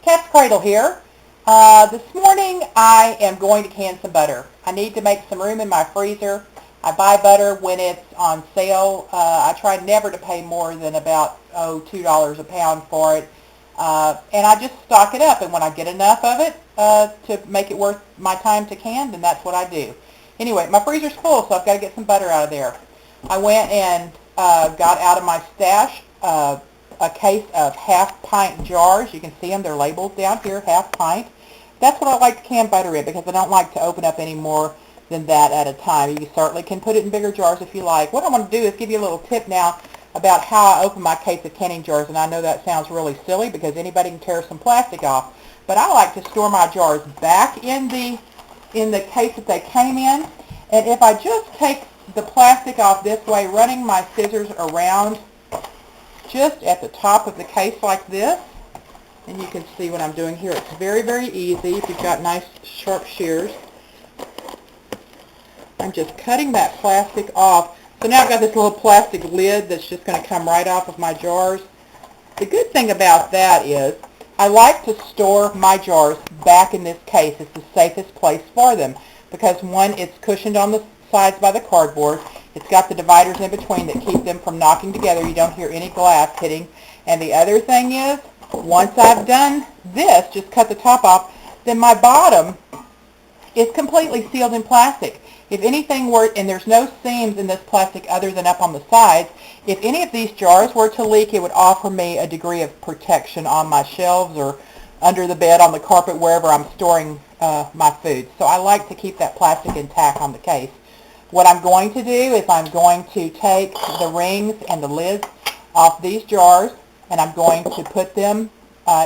Katzcradul here. This morning I am going to can some butter. I need to make some room in my freezer. I buy butter when it's on sale. I try never to pay more than about $2 a pound for it. And I just stock it up, and when I get enough of it to make it worth my time to can, then that's what I do. Anyway, my freezer's full, so I've got to get some butter out of there. I went and got out of my stash a case of half-pint jars. You can see them. They're labeled down here, half-pint. That's what I like to can butter in, because I don't like to open up any more than that at a time. You certainly can put it in bigger jars if you like. What I want to do is give you a little tip now about how I open my case of canning jars, and I know that sounds really silly because anybody can tear some plastic off, but I like to store my jars back in the case that they came in, and if I just take the plastic off this way, running my scissors around just at the top of the case like this, and you can see what I'm doing here. It's very, very easy if you've got nice sharp shears. I'm just cutting that plastic off. So now I've got this little plastic lid that's just going to come right off of my jars. The good thing about that is I like to store my jars back in this case. It's the safest place for them because, one, it's cushioned on the sides by the cardboard. It's got the dividers in between that keep them from knocking together. You don't hear any glass hitting. And the other thing is, once I've done this, just cut the top off, then my bottom is completely sealed in plastic. If anything were, and there's no seams in this plastic other than up on the sides, if any of these jars were to leak, it would offer me a degree of protection on my shelves or under the bed, on the carpet, wherever I'm storing my food. So I like to keep that plastic intact on the case. What I'm going to do is I'm going to take the rings and the lids off these jars, and I'm going to put them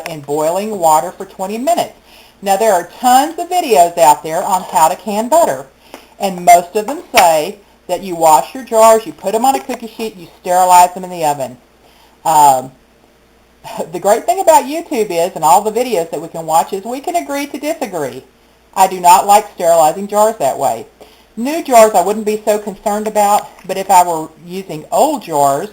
in boiling water for 20 minutes. Now, there are tons of videos out there on how to can butter, and most of them say that you wash your jars, you put them on a cookie sheet, you sterilize them in the oven. The great thing about YouTube is, and all the videos that we can watch, is we can agree to disagree. I do not like sterilizing jars that way. New jars I wouldn't be so concerned about, but if I were using old jars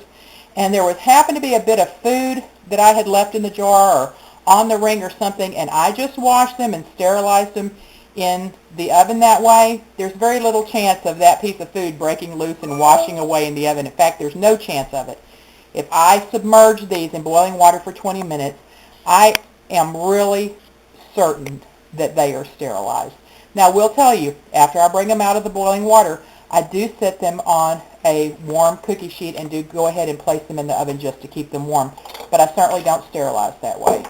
and there happened to be a bit of food that I had left in the jar or on the ring or something, and I just washed them and sterilized them in the oven that way, there's very little chance of that piece of food breaking loose and washing away in the oven. In fact, there's no chance of it. If I submerge these in boiling water for 20 minutes, I am really certain that they are sterilized. Now, we'll tell you, after I bring them out of the boiling water, I do set them on a warm cookie sheet and do go ahead and place them in the oven just to keep them warm. But I certainly don't sterilize that way.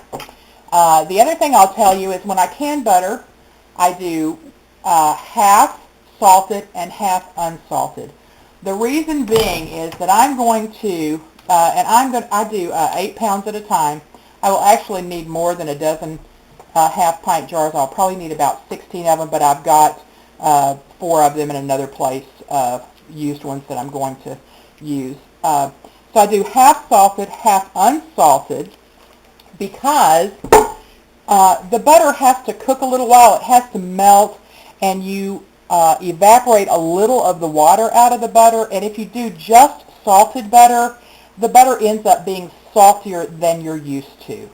The other thing I'll tell you is when I can butter, I do half salted and half unsalted. The reason being is that I'm going to, I do 8 pounds at a time. I will actually need more than a dozen half-pint jars. I'll probably need about 16 of them, but I've got 4 of them in another place, used ones that I'm going to use. So I do half salted, half unsalted, because the butter has to cook a little while. It has to melt, and you evaporate a little of the water out of the butter, and if you do just salted butter, the butter ends up being saltier than you're used to.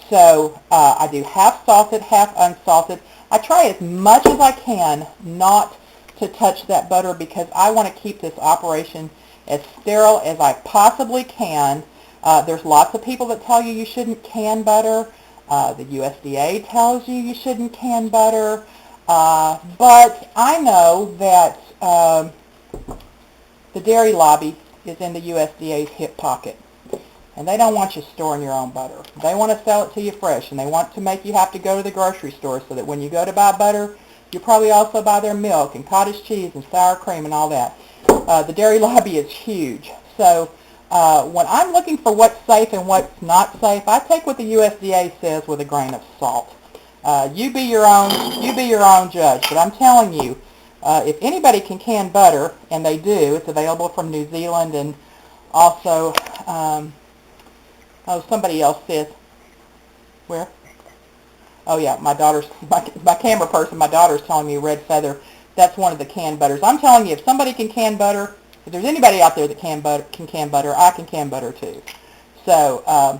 So I do half salted, half unsalted. I try as much as I can not to touch that butter because I want to keep this operation as sterile as I possibly can. There's lots of people that tell you you shouldn't can butter. The USDA tells you you shouldn't can butter. But I know that the dairy lobby is in the USDA's hip pocket. And they don't want you storing your own butter. They want to sell it to you fresh, and they want to make you have to go to the grocery store so that when you go to buy butter, you probably also buy their milk and cottage cheese and sour cream and all that. The dairy lobby is huge. So when I'm looking for what's safe and what's not safe, I take what the USDA says with a grain of salt. You be your own judge. But I'm telling you, if anybody can can butter, and they do, it's available from New Zealand, and also somebody else says, where? Oh yeah, my camera person, my daughter's telling me Red Feather, that's one of the canned butters. I'm telling you, if somebody can can butter, if there's anybody out there that can can butter, I can butter too. So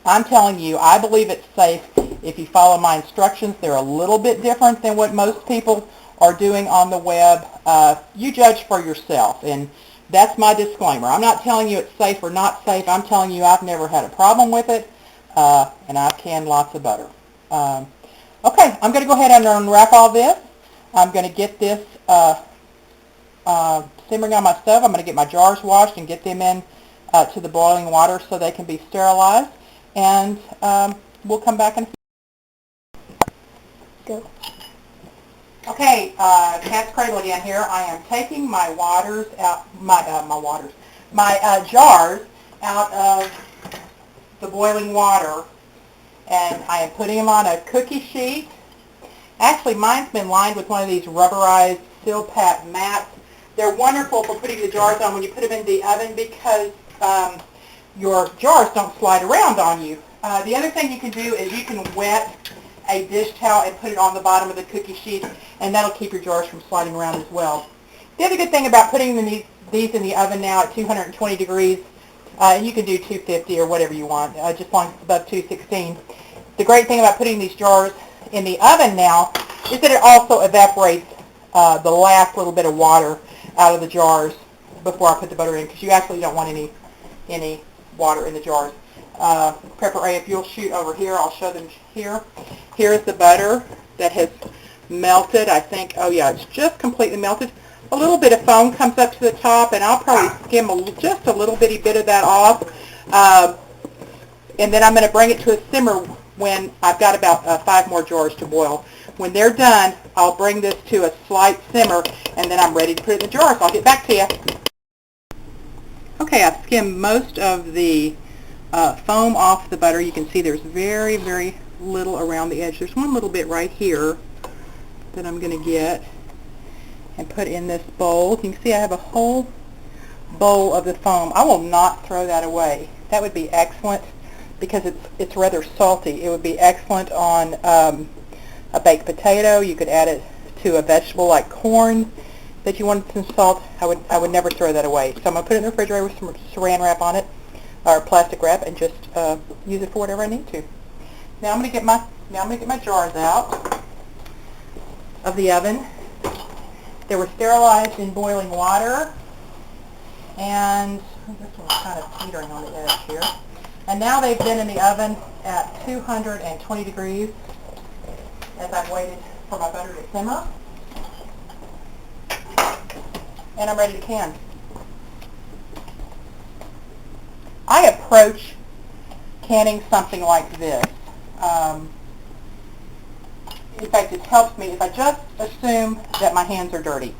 I'm telling you, I believe it's safe if you follow my instructions. They're a little bit different than what most people are doing on the web. You judge for yourself, and that's my disclaimer. I'm not telling you it's safe or not safe. I'm telling you I've never had a problem with it, and I've canned lots of butter. Okay, I'm going to go ahead and unwrap all this. I'm going to get this simmering on my stove. I'm going to get my jars washed and get them in to the boiling water so they can be sterilized. And we'll come back and go. Okay, cat's cradle again here. I am taking my waters out, my jars out of the boiling water, and I am putting them on a cookie sheet. Actually, mine's been lined with one of these rubberized Sil-Pat mats. They're wonderful for putting the jars on when you put them in the oven because your jars don't slide around on you. The other thing you can do is you can wet a dish towel and put it on the bottom of the cookie sheet, and that'll keep your jars from sliding around as well. The other good thing about putting these in the oven now at 220 degrees, and you can do 250 or whatever you want, just as long as it's above 216. The great thing about putting these jars in the oven now is that it also evaporates the last little bit of water out of the jars before I put the butter in, because you actually don't want any water in the jars. Prepper A, if you'll shoot over here, I'll show them here. Here's the butter that has melted. I think, oh yeah, it's just completely melted. A little bit of foam comes up to the top, and I'll probably skim just a little bitty bit of that off. And then I'm going to bring it to a simmer when I've got about 5 more jars to boil. When they're done, I'll bring this to a slight simmer, and then I'm ready to put it in the jars. I'll get back to you. Okay, I've skimmed most of the foam off the butter. You can see there's very, very little around the edge. There's one little bit right here that I'm going to get and put in this bowl. You can see I have a whole bowl of the foam. I will not throw that away. That would be excellent because it's rather salty. It would be excellent on a baked potato. You could add it to a vegetable like corn that you wanted some salt. I would never throw that away. So I'm going to put it in the refrigerator with some saran wrap on it, or plastic wrap, and just use it for whatever I need to. Now I'm going to get my jars out of the oven. They were sterilized in boiling water, and this one's kind of teetering on the edge here. And now they've been in the oven at 220 degrees as I've waited for my butter to simmer. And I'm ready to can. I approach canning something like this. In fact, it helps me if I just assume that my hands are dirty.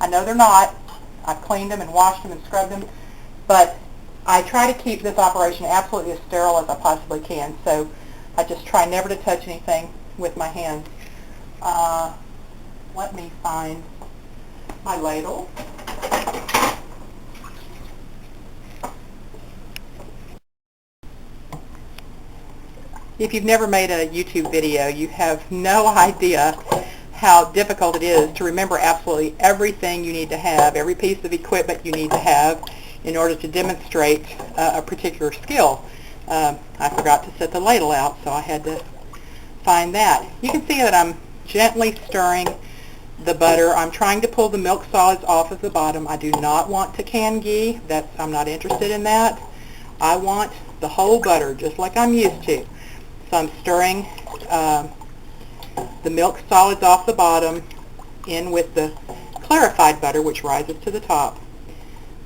I know they're not. I've cleaned them and washed them and scrubbed them, but I try to keep this operation absolutely as sterile as I possibly can, so I just try never to touch anything with my hands. Let me find my ladle. If you've never made a YouTube video, you have no idea how difficult it is to remember absolutely everything you need to have, every piece of equipment you need to have in order to demonstrate a particular skill. I forgot to set the ladle out, so I had to find that. You can see that I'm gently stirring the butter. I'm trying to pull the milk solids off of the bottom. I do not want to can ghee. I'm not interested in that. I want the whole butter, just like I'm used to. So I'm stirring the milk solids off the bottom in with the clarified butter, which rises to the top.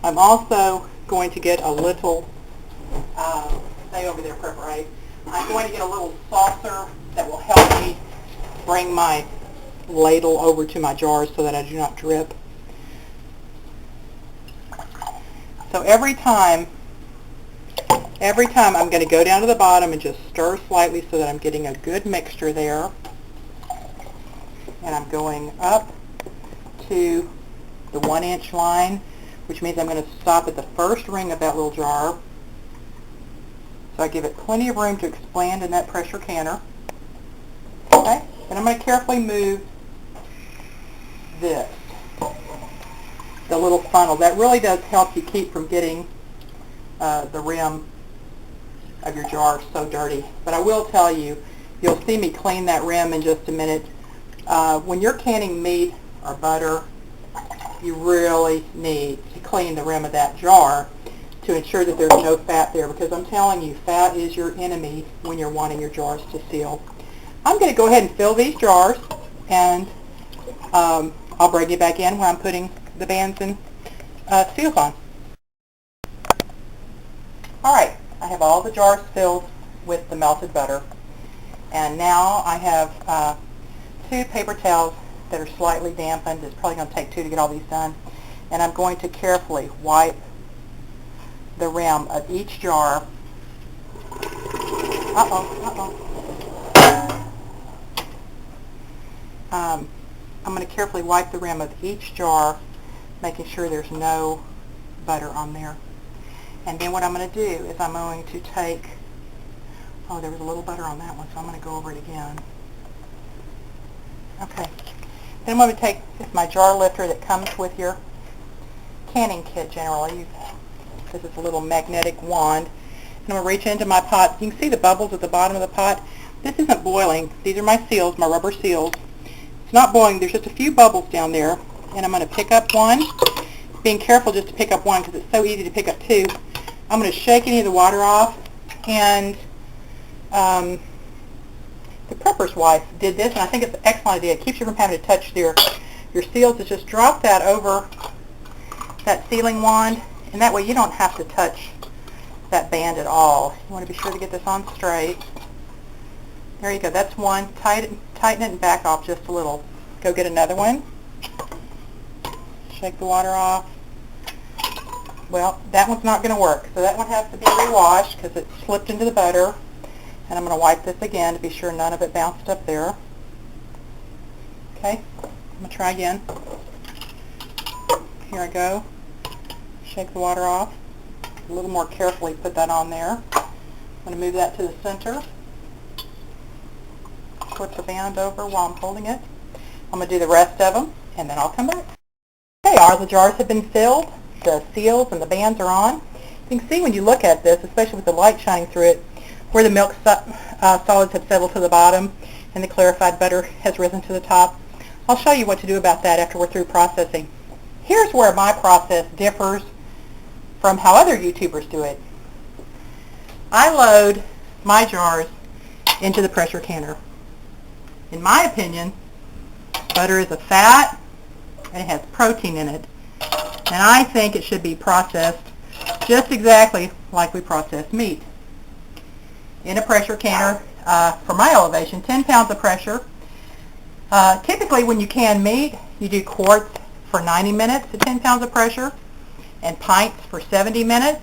I'm also going to get a little, stay over there, Prepper A. I'm going to get a little saucer that will help me bring my ladle over to my jars so that I do not drip. So every time I'm going to go down to the bottom and just stir slightly so that I'm getting a good mixture there. And I'm going up to the 1-inch line, which means I'm going to stop at the first ring of that little jar. So I give it plenty of room to expand in that pressure canner. Okay? And I'm going to carefully move this, the little funnel. That really does help you keep from getting the rim of your jar so dirty. But I will tell you, you'll see me clean that rim in just a minute. When you're canning meat or butter, you really need to clean the rim of that jar to ensure that there's no fat there, because I'm telling you, fat is your enemy when you're wanting your jars to seal. I'm going to go ahead and fill these jars, and I'll bring you back in when I'm putting the bands and seals on. Alright, I have all the jars filled with the melted butter, and now I have 2 paper towels that are slightly dampened. It's probably going to take 2 to get all these done, and I'm going to carefully wipe the rim of each jar. I'm going to carefully wipe the rim of each jar, making sure there's no butter on there. And then what I'm going to do is I'm going to take, there was a little butter on that one, so I'm going to go over it again. Okay. Then I'm going to take my jar lifter that comes with your canning kit generally. This is a little magnetic wand. And I'm going to reach into my pot. You can see the bubbles at the bottom of the pot. This isn't boiling. These are my seals, my rubber seals. It's not boiling. There's just a few bubbles down there. And I'm going to pick up one. Being careful just to pick up one because it's so easy to pick up 2. I'm going to shake any of the water off. And the prepper's wife did this, and I think it's an excellent idea. It keeps you from having to touch your seals. Is just drop that over that sealing wand, and that way you don't have to touch that band at all. You want to be sure to get this on straight. There you go. That's one. Tighten it and back off just a little. Go get another one. Shake the water off. Well, that one's not going to work, so that one has to be rewashed because it slipped into the butter. And I'm going to wipe this again to be sure none of it bounced up there. Okay, I'm going to try again. Here I go. Shake the water off. A little more carefully put that on there. I'm going to move that to the center. Flip the band over while I'm holding it. I'm going to do the rest of them, and then I'll come back. Okay, all the jars have been filled. The seals and the bands are on. You can see when you look at this, especially with the light shining through it, where the milk solids have settled to the bottom and the clarified butter has risen to the top. I'll show you what to do about that after we're through processing. Here's where my process differs from how other YouTubers do it. I load my jars into the pressure canner. In my opinion, butter is a fat and it has protein in it. And I think it should be processed just exactly like we process meat. In a pressure canner, for my elevation, 10 pounds of pressure. Typically when you can meat, you do quarts for 90 minutes at 10 pounds of pressure and pints for 70 minutes.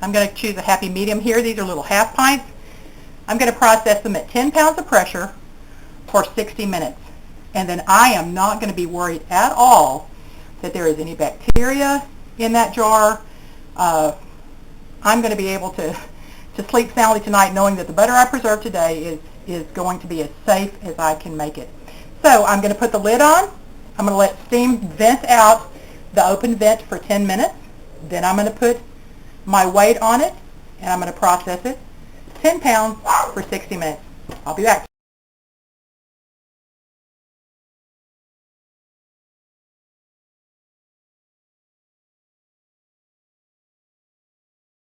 I'm going to choose a happy medium here. These are little half pints. I'm going to process them at 10 pounds of pressure for 60 minutes. And then I am not going to be worried at all that there is any bacteria in that jar. I'm going to be able to sleep soundly tonight knowing that the butter I preserved today is going to be as safe as I can make it. So I'm going to put the lid on. I'm going to let steam vent out the open vent for 10 minutes. Then I'm going to put my weight on it and I'm going to process it 10 pounds for 60 minutes. I'll be back.